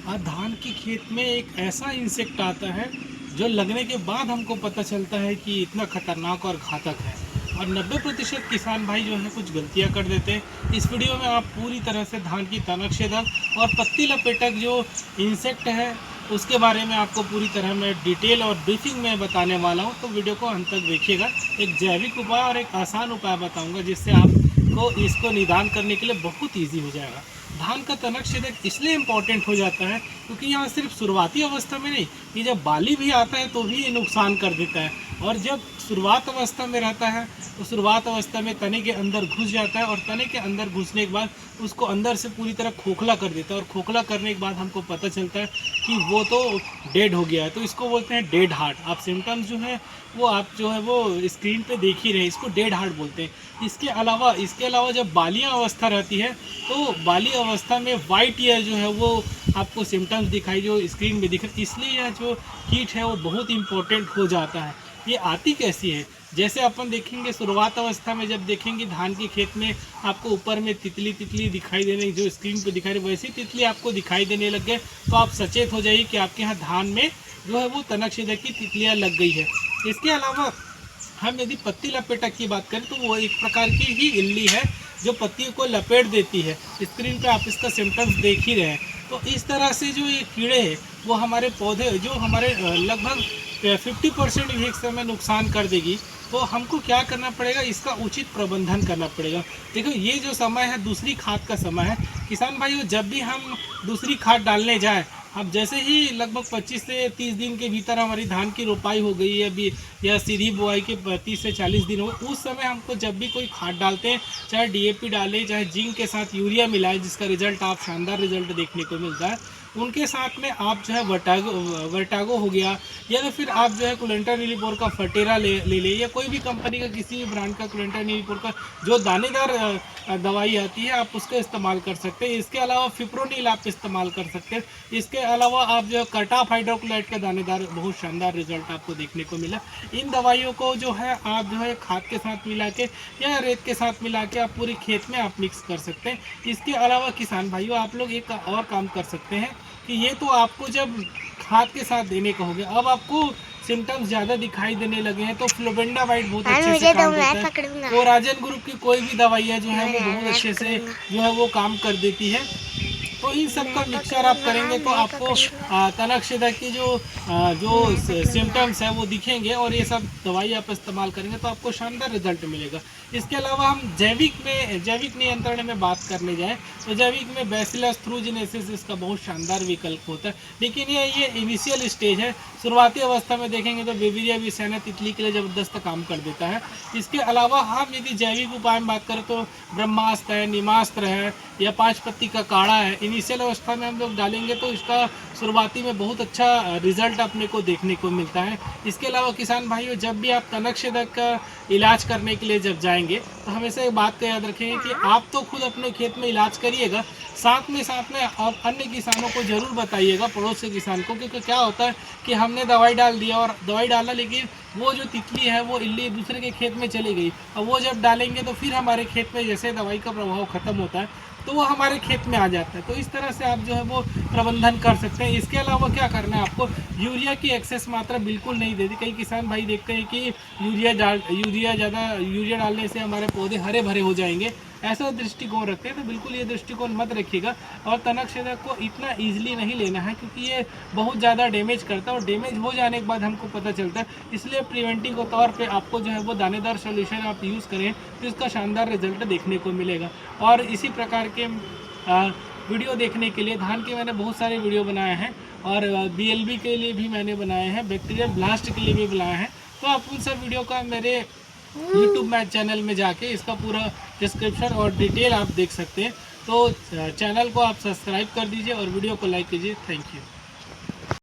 धान के खेत में एक ऐसा इंसेक्ट आता है जो लगने के बाद हमको पता चलता है कि इतना खतरनाक और घातक है। और 90% किसान भाई जो है कुछ गलतियां कर देते हैं। इस वीडियो में आप पूरी तरह से धान की तनक छेदक और पत्ती लपेटक जो इंसेक्ट है उसके बारे में आपको पूरी तरह मैं डिटेल और ब्रीफिंग में बताने वाला हूं, तो वीडियो को अंत तक देखिएगा। एक जैविक उपाय और एक आसान उपाय बताऊंगा जिससे आपको इसको निदान करने के लिए बहुत ईजी हो जाएगा। धान का तनक छेदक इसलिए इम्पॉर्टेंट हो जाता है क्योंकि यहाँ सिर्फ शुरुआती अवस्था में नहीं, ये जब बाली भी आता है तो भी ये नुकसान कर देता है। और जब शुरुआत अवस्था में रहता है तो शुरुआत अवस्था में तने के अंदर घुस जाता है और तने के अंदर घुसने के बाद उसको अंदर से पूरी तरह खोखला कर देता है। और खोखला करने के बाद हमको पता चलता है कि वो तो डेड हो गया है, तो इसको बोलते हैं डेड हार्ट। आप सिम्टम्स जो है वो आप जो है वो स्क्रीन पे देख ही रहे हैं, इसको डेड हार्ट बोलते हैं। इसके अलावा जब बालियाँ अवस्था रहती है तो बाली अवस्था में वाइट ईयर जो है वो आपको सिम्टम्स दिखाई जो स्क्रीन में दिख रहे, इसलिए यह जो कीट है वो बहुत इंपॉर्टेंट हो जाता है। ये आती कैसी है, जैसे अपन देखेंगे शुरुआत अवस्था में जब देखेंगे धान के खेत में आपको ऊपर में तितली तितली दिखाई देने जो स्क्रीन पे दिखाई रही वैसी तितली आपको दिखाई देने लग गए तो आप सचेत हो जाइए कि आपके यहाँ धान में जो है वो तनक छेदक की तितलियाँ लग गई है। इसके अलावा हम यदि पत्ती लपेटक की बात करें तो वो एक प्रकार की ही इल्ली है जो पत्ती को लपेट देती है। स्क्रीन पे आप इसका सिम्टम्स देख ही रहे हैं। तो इस तरह से जो ये कीड़े हैं वो हमारे पौधे जो हमारे लगभग 50% एक समय नुकसान कर देगी। तो हमको क्या करना पड़ेगा, इसका उचित प्रबंधन करना पड़ेगा। देखो ये जो समय है दूसरी खाद का समय है। किसान भाइयों, जब भी हम दूसरी खाद डालने जाएँ, अब जैसे ही लगभग 25 से 30 दिन के भीतर हमारी धान की रोपाई हो गई है अभी या सीधी बुआई के 30 से 40 दिन हो, उस समय हमको जब भी कोई खाद डालते हैं, चाहे डीएपी डालें चाहे जिंक के साथ यूरिया मिलाएं, जिसका रिजल्ट आप शानदार रिजल्ट देखने को मिलता है, उनके साथ में आप जो है वर्टागो हो गया या तो फिर आप जो है कुलेंटर नीलीपोर का फटेरा ले ले या कोई भी कंपनी का किसी भी ब्रांड का कुलेंटर नीलीपोर का जो दानेदार दवाई आती है आप उसका इस्तेमाल कर सकते हैं। इसके अलावा फिप्रोनिल आप इस्तेमाल कर सकते हैं। इसके अलावा आप जो कटाफ हाइड्रोक्लोराइड का दानेदार बहुत शानदार रिजल्ट आपको देखने को मिला। इन दवाइयों को जो है आप जो है खाद के साथ मिला के या रेत के साथ मिला के आप पूरे खेत में आप मिक्स कर सकते हैं। इसके अलावा किसान भाइयों आप लोग एक और काम कर सकते हैं कि ये तो आपको जब खाद के साथ देने का हो गया, अब आपको सिम्टम्स ज़्यादा दिखाई देने लगे हैं तो फ्लोबेंडावाइट बहुत अच्छे से काम करता है। कोराजन ग्रुप की कोई भी दवाइयाँ जो है वो बहुत अच्छे से जो है वो काम कर देती है। तो इन सब का मिक्सचर आप करेंगे तो आपको तनक छेदक की जो सिम्टम्स है वो दिखेंगे और ये सब दवाई आप इस्तेमाल करेंगे तो आपको शानदार रिजल्ट मिलेगा। इसके अलावा हम जैविक नियंत्रण में बात करने जाएं तो जैविक में बैसिलस थ्रूजिनेसिस इसका बहुत शानदार विकल्प होता है, लेकिन ये इनिशियल स्टेज है। शुरुआती अवस्था में देखेंगे तो बेविरिया विसैना तितली के लिए ज़बरदस्त काम कर देता है। इसके अलावा हम यदि जैविक उपाय में बात करें तो ब्रह्मास्त्र है, निमास्त्र है या 5 पत्ती का काढ़ा है। इनिशियल अवस्था में हम लोग डालेंगे तो इसका शुरुआती में बहुत अच्छा रिजल्ट अपने को देखने को मिलता है। इसके अलावा किसान भाइयों, जब भी आप तनक छेदक का इलाज करने के लिए जब जाएंगे तो हमेशा एक बात का याद रखेंगे कि आप तो खुद अपने खेत में इलाज करिएगा, साथ में आप अन्य किसानों को ज़रूर बताइएगा, पड़ोस के किसान को, क्योंकि क्या होता है कि हमने दवाई डाल दिया और दवाई डाला लेकिन वो जो तितली है वो इल्ली दूसरे के खेत में चली गई और वो जब डालेंगे तो फिर हमारे खेत में जैसे दवाई का प्रभाव ख़त्म होता है तो वो हमारे खेत में आ जाता है। तो इस तरह से आप जो है वो प्रबंधन कर सकते हैं। इसके अलावा क्या करना है आपको, यूरिया की एक्सेस मात्रा बिल्कुल नहीं देती। कई किसान भाई देखते हैं कि यूरिया डालने से हमारे पौधे हरे भरे हो जाएंगे, ऐसा दृष्टिकोण रखते हैं तो बिल्कुल ये दृष्टिकोण मत रखिएगा। और तनक छेदक को इतना ईजिली नहीं लेना है क्योंकि ये बहुत ज़्यादा डैमेज करता है और डैमेज हो जाने के बाद हमको पता चलता है। इसलिए प्रिवेंटिव के तौर पे आपको जो है वो दानेदार सॉल्यूशन आप यूज़ करें तो इसका शानदार रिजल्ट देखने को मिलेगा। और इसी प्रकार के वीडियो देखने के लिए धान के मैंने बहुत सारे वीडियो बनाए हैं और BLB के लिए भी मैंने बनाए हैं, बैक्टीरियल ब्लास्ट के लिए भी बनाए हैं। तो आप उन सब वीडियो का मेरे YouTube चैनल में जाके इसका पूरा डिस्क्रिप्शन और डिटेल आप देख सकते हैं। तो चैनल को आप सब्सक्राइब कर दीजिए और वीडियो को लाइक कीजिए। Thank you.